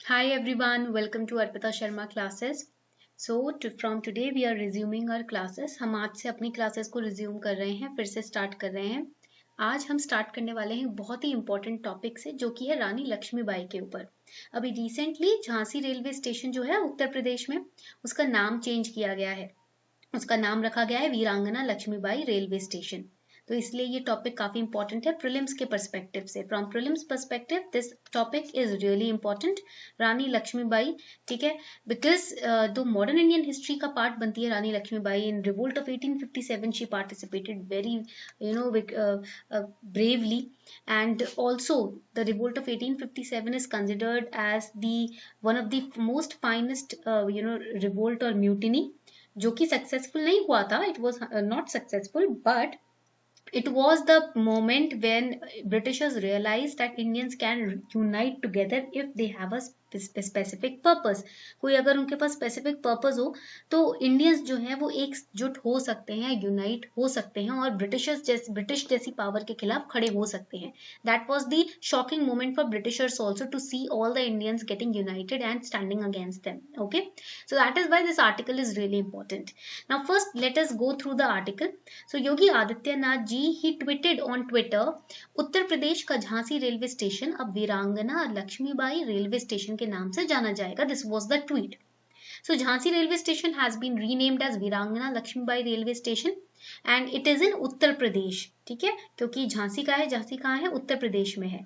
Hi everyone, welcome to Arpita Sharma classes. From today we are resuming our classes. हम आज से अपनी classes को resume कर रहे हैं, फिर से start कर रहे हैं. आज हम start करने वाले हैं बहुत ही important topic से, जो कि है रानी लक्ष्मीबाई के ऊपर. अभी recently झांसी रेलवे स्टेशन जो है उत्तर प्रदेश में, उसका नाम चेंज किया गया है. उसका नाम रखा गया है वीरांगना लक्ष्मीबाई रेलवे स्टेशन. तो इसलिए ये टॉपिक काफी इंपॉर्टेंट है प्रीलिम्स के पर्सपेक्टिव से. From prelims perspective this topic is really important. Rani Lakshmibai, ठीक है, बिकॉज जो मॉडर्न इंडियन हिस्ट्री का पार्ट बनती है Rani Lakshmibai. In revolt of 1857 she participated very bravely, and also the revolt of 1857 is considered as the one of the most finest revolt or mutiny, जो कि successful नहीं हुआ था. It was not successful, but it was the moment when Britishers realized that Indians can unite together if they have a specific purpose. कोई अगर उनके पास specific purpose हो तो Indians जो है वो एकजुट हो सकते हैं, unite हो सकते हैं और ब्रिटिश जैसी पावर के खिलाफ खड़े हो सकते हैं. That was the shocking moment for Britishers also to see all the Indians getting united and standing against them. Okay, so that is why this article is really important. Now first let us go through the article. So Yogi Adityanath ji, he tweeted on Twitter, Uttar Pradesh का Jhansi railway station अब वीरांगना Lakshmibai railway station के नाम से जाना जाएगा. This was the tweet. So Jhansi railway station has been renamed as Veerangana Lakshmibai railway station and it is in Uttar Pradesh. ठीक है, क्योंकि झांसी का है, झांसी कहाँ है, उत्तर प्रदेश में है.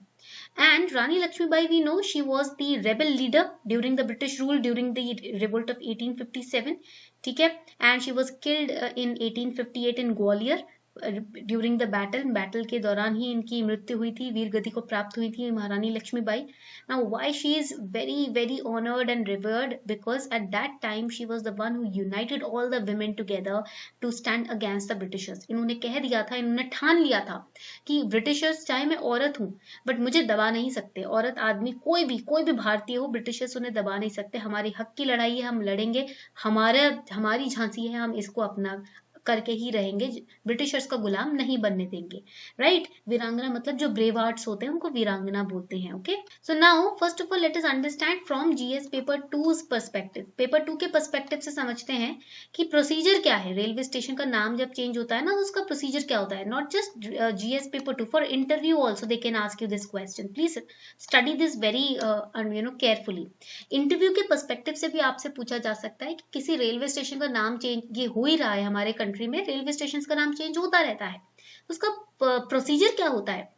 And Rani Lakshmibai, we know she was the rebel leader during the British rule during the revolt of 1857. ठीक है, and she was killed in 1858 in Gwalior during the battle के दौरान ही इनकी मृत्यु हुई थी, वीर गति को प्राप्त हुई थी महारानी Lakshmibai. Now why she is very very honoured and rewarded, because at that time she was the one who united all the women together to stand against the Britishers. इन्होंने कह दिया था, इन्होंने ठान लिया था कि ब्रिटिशर्स, चाहे मैं औरत हूँ बट मुझे दबा नहीं सकते. औरत आदमी कोई भी भारतीय हो, ब्रिटिशर्स उन्हें दबा नहीं सकते. हमारी हक की लड़ाई है, हम लड़ेंगे. हमारी झांसी है, हम इसको अपना करके ही रहेंगे, ब्रिटिशर्स का गुलाम नहीं बनने देंगे. राइट, वीरांगना मतलब जो ब्रेव हार्ट्स होते हैं उनको वीरांगना बोलते हैं. Okay, so now first of all let us understand from GS paper 2 perspective. Paper 2 के पर्सपेक्टिव से समझते हैं कि प्रोसीजर क्या है. रेलवे स्टेशन का नाम जब चेंज होता है ना, तो उसका प्रोसीजर क्या होता है. Not just GS paper 2, for interview also they can ask you this question. Please study this very carefully. Interview के पर्सपेक्टिव से भी आपसे पूछा जा सकता है कि किसी रेलवे स्टेशन का नाम चेंज ये हो ही रहा है, हमारे कंट्री में रेलवे स्टेशन का नाम चेंज होता रहता है, उसका प्रोसीजर क्या होता है.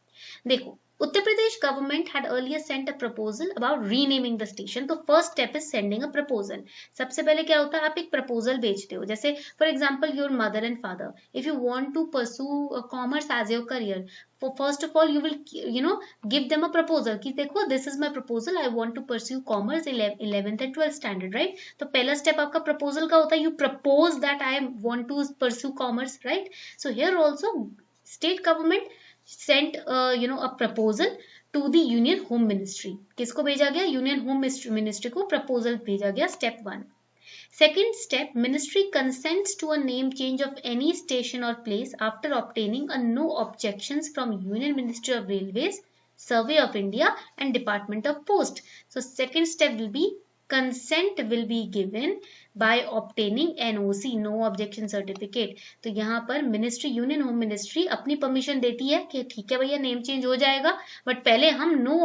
देखो, Uttar Pradesh government had earlier sent a proposal about renaming the station. तो first step is sending a proposal. सबसे पहले क्या होता है, आप एक proposal भेजते हो. जैसे for example your mother and father, if you want to pursue commerce as your career, first of all you will give them a proposal कि देखो this is my proposal, I want to pursue commerce 11th and 12th standard, right. तो पहला step आपका proposal का होता है, you propose that I want to pursue commerce, right. So here also state government sent a proposal to the Union Home Ministry. किसको भेजा गया, Union Home Ministry को proposal भेजा गया. Step 1. Second step, ministry consents to a name change of any station or place after obtaining a no objections from Union Ministry of Railways, Survey of India and Department of Post. So second step will be consent will be given by obtaining NOC, no objection certificate. तो यहाँ पर ministry, union home ministry अपनी permission देती है कि ठीक है भैया नेम चेंज हो जाएगा, बट पहले हम नो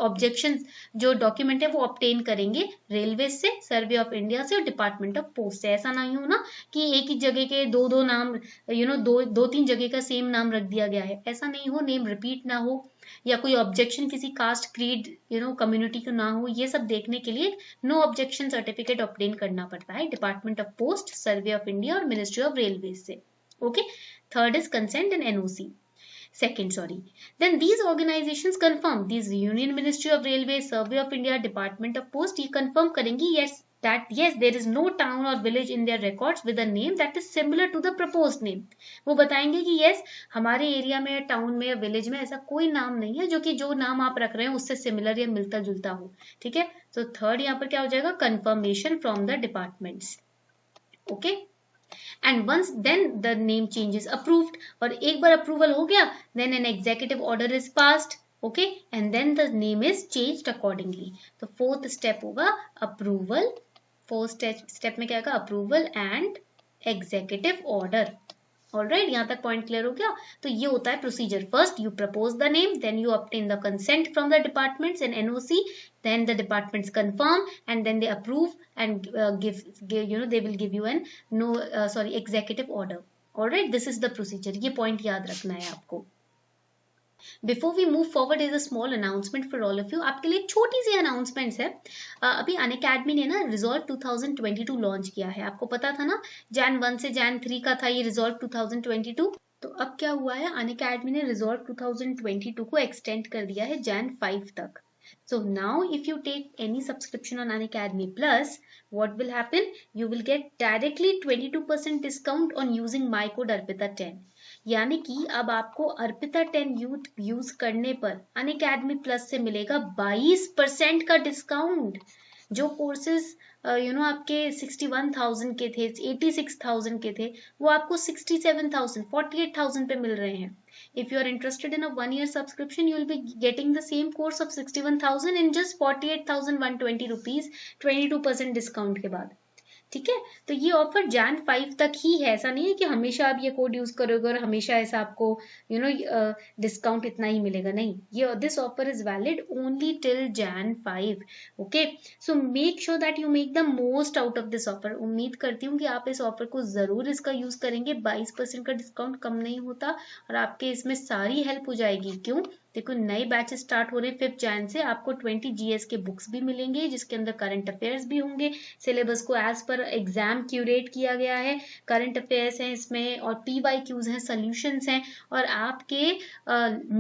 ऑब्जेक्शन जो डॉक्यूमेंट है वो ऑब्टेन करेंगे रेलवे से, सर्वे ऑफ इंडिया से और डिपार्टमेंट ऑफ पोस्ट से. ऐसा नहीं हो ना कि एक ही जगह के दो नाम, दो तीन जगह का सेम नाम रख दिया गया है. ऐसा नहीं हो, नेम रिपीट ना हो या कोई ऑब्जेक्शन किसी कास्ट, क्रीड, कम्युनिटी को ना हो. ये सब देखने के लिए नो ऑब्जेक्शन सर्टिफिकेट ऑब्टेन करना पड़ता है department of post, survey of India और मिनिस्ट्री ऑफ रेलवे से. Okay, third is consent and NOC. Second, then these organizations confirm, these Union Ministry of Railways, Survey of India, Department of Post, ये confirm करेंगी yes there is no town or village in their records with a name that is similar to the proposed name. वो बताएंगे कि yes हमारे area में, town में, village में ऐसा कोई नाम नहीं है जो नाम आप रख रहे हैं उससे सिमिलर या मिलता जुलता हो. ठीक है, तो थर्ड यहाँ पर क्या हो जाएगा, confirmation from the departments. Okay, and once then the name change is approved. और एक बार अप्रूवल हो गया, then an executive order is passed. Okay, and then the name is changed accordingly. तो फोर्थ स्टेप होगा अप्रूवल। फोर्थ स्टेप में क्या होगा, approval and executive order. Alright, यहाँ तक पॉइंट क्लियर हो गया। तो ये होता है procedure. First you propose the name, then you obtain the consent from the departments and NOC, then the departments confirm and then they approve and they will give you an executive order. All right, this is the procedure. ये point याद रखना है आपको। Before we move forward is a small announcement for all of you. आपके लिए छोटी सी announcements है। अभी अनअकैडमी ने ना रिजॉल्व 2022 लॉन्च किया है, आपको पता था ना, Jan 1 से Jan 3 का था ये रिजॉल्व 2022। तो अब क्या हुआ है, अनअकैडमी ने रिजॉल्व 2022 को एक्सटेंड कर दिया है Jan 5 तक। So now if you take any subscription on Unacademy Plus, what will happen? You will get directly 22% discount on using my code Arpita10। यानी कि अब आपको अर्पिता 10 यूज करने पर अनअकैडमी प्लस से मिलेगा 22% का डिस्काउंट। जो कोर्सेज आपके 61,000 के थे, 86,000 के थे, वो आपको 67,000, 48,000 पे मिल रहे हैं। If you are interested in a 1-year subscription, you will be getting the same course of 61,000 in just 48,120 rupees, 22% discount के बाद। ठीक है, तो ये ऑफर Jan 5 तक ही है, ऐसा नहीं है कि हमेशा आप ये कोड यूज करोगे और हमेशा ऐसा आपको डिस्काउंट इतना ही मिलेगा, नहीं, ये this offer is valid only till Jan 5। Okay, so make sure that you make the most out of this offer. उम्मीद करती हूँ कि आप इस ऑफर को जरूर इसका यूज करेंगे। 22% का डिस्काउंट कम नहीं होता और आपके इसमें सारी हेल्प हो जाएगी। क्यों, देखो नए बैचेस स्टार्ट हो रहे हैं 5 Jan से। आपको 20 GS के बुक्स भी मिलेंगे जिसके अंदर करंट अफेयर्स भी होंगे। सिलेबस को एज पर एग्जाम क्यूरेट किया गया है। करंट अफेयर्स हैं इसमें और PYQs हैं, सॉल्यूशंस हैं और आपके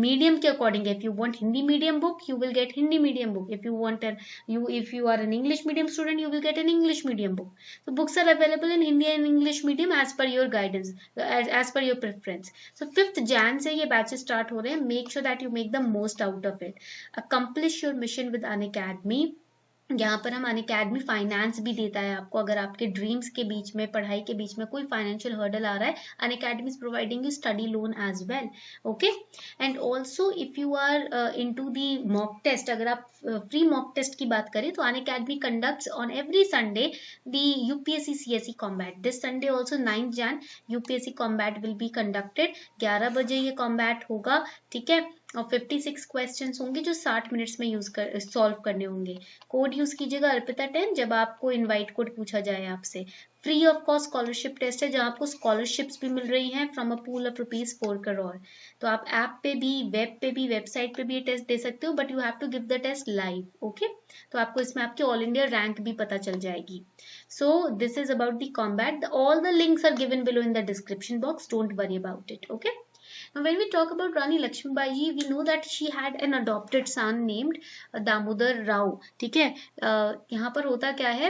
मीडियम के according. If you want Hindi medium book you will get Hindi medium book. If you are an English medium student you will get an English medium book. तो books are available in Hindi and English medium as per your guidance, as per your preference. So 5 Jan से ये batches start हो रहे हैं। Make sure that you make the most out of it. Accomplish your mission with Unacademy। यहाँ पर हम Unacademy finance भी देता है आपको। अगर आपके ड्रीम्स के बीच में, पढ़ाई के बीच में कोई फाइनेंशियल हर्डल आ रहा है, Unacademy is providing you study loan as well. Okay, and also if you are into the mock test, अगर आप फ्री मॉक टेस्ट की बात करें तो Unacademy conducts on every Sunday the UPSC CSE combat. This Sunday also 9 Jan UPSC combat will be conducted. 11 बजे ये combat होगा, ठीक है, और 56 क्वेश्चंस होंगे जो 60 मिनट्स में सॉल्व करने होंगे। कोड यूज कीजिएगा अर्पिता 10 जब आपको इनवाइट कोड पूछा जाए आपसे। Free of cost scholarship test है जहां आपको स्कॉलरशिप्स भी मिल रही हैं from a pool of ₹4 crore. तो आप ऐप पे भी, वेब पे भी, वेबसाइट पे भी ये टेस्ट दे सकते हो, but you have to give the test live. Okay, तो आपको इसमें आपकी ऑल इंडिया रैंक भी पता चल जाएगी। So this is about the combat. All the links are given below in the description box, don't worry about it. Okay, now when we talk about Rani Lakshmibai ji, we know that she had an adopted son named Damodar Rao। ठीक है, यहाँ पर होता क्या है,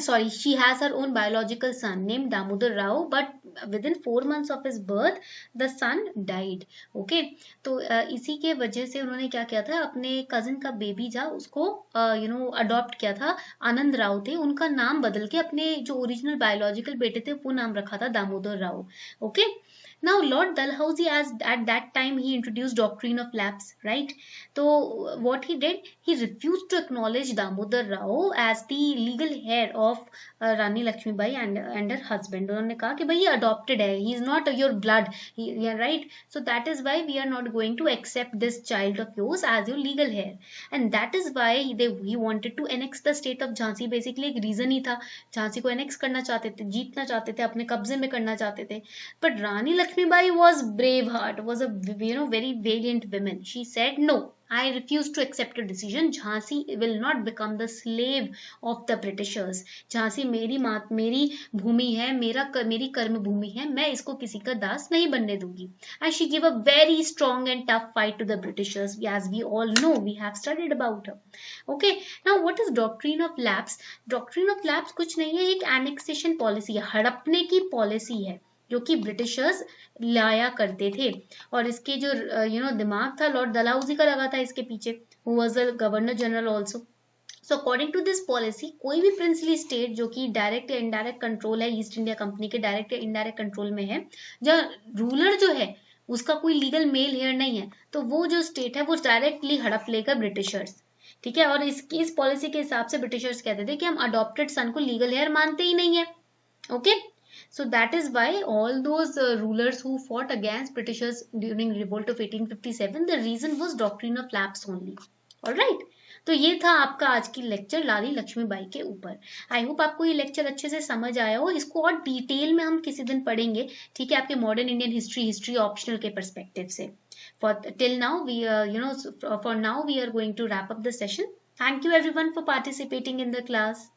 sorry, she has her own biological son named Damodar Rao, but within 4 months of his birth the son died। okay, तो इसी के वजह से उन्होंने क्या किया था, अपने कजिन का बेबी था उसको अडॉप्ट किया था। आनंद राव थे, उनका नाम बदल के अपने जो ओरिजिनल बायोलॉजिकल बेटे थे वो नाम रखा था Damodar Rao. Okay, now Lord Dalhousie, as at that time he introduced doctrine of lapse, right? So what he did, he refused to acknowledge Damodar Rao as the legal heir of Rani Lakshmibai and her husband। उन्होंने कहा कि भाई ये adopted है, he is not your blood, yeah, right? So that is why we are not going to accept this child of yours as your legal heir, and that is why he wanted to annex the state of Jhansi। basically एक reason ही था, झांसी को annex करना चाहते थे, जीतना चाहते थे, अपने कब्जे में करना चाहते थे। but Rani Lakshmibai was brave heart, was a very valiant woman। She said no, I refuse to accept a decision। Jhansi will not become the slave of the Britishers। Jhansi मेरी भूमि है, मेरी कर्म भूमि है, मैं इसको किसी का दास नहीं बनने दूंगी। And she gave a very strong and tough fight to the Britishers, as we all know, we have studied about her। Okay, now what is doctrine of lapse? Doctrine of lapse कुछ नहीं है, एक annexation policy है, हड़पने की policy है जो कि ब्रिटिशर्स लाया करते थे। और इसके जो दिमाग था लॉर्ड डलहौजी का लगा था इसके पीछे, who was the governor general also. So according to this policy, कोई भी प्रिंसली स्टेट जो कि डायरेक्ट या इनडायरेक्ट कंट्रोल है, ईस्ट इंडिया कंपनी के डायरेक्ट या इनडायरेक्ट कंट्रोल में है, जहाँ रूलर जो है उसका कोई लीगल मेल हेयर नहीं है, तो वो जो स्टेट है वो डायरेक्टली हड़प लेगा ब्रिटिशर्स, ठीक है। और इस पॉलिसी के हिसाब से ब्रिटिशर्स कहते थे कि हम अडॉप्टेड सन को लीगल हेयर मानते ही नहीं है। Okay, so that is why all those rulers who fought against Britishers during revolt of 1857, the reason was doctrine of lapse only. All right, तो ये था आपका आज की लेक्चर रानी लक्ष्मीबाई के ऊपर। आई होप आपको ये लेक्चर अच्छे से समझ आया हो। इसको और डिटेल में हम किसी दिन पढ़ेंगे, ठीक है, आपके मॉडर्न इंडियन हिस्ट्री ऑप्शनल के परस्पेक्टिव से। For till now we for now we are going to wrap up the session. Thank you everyone for participating in the class.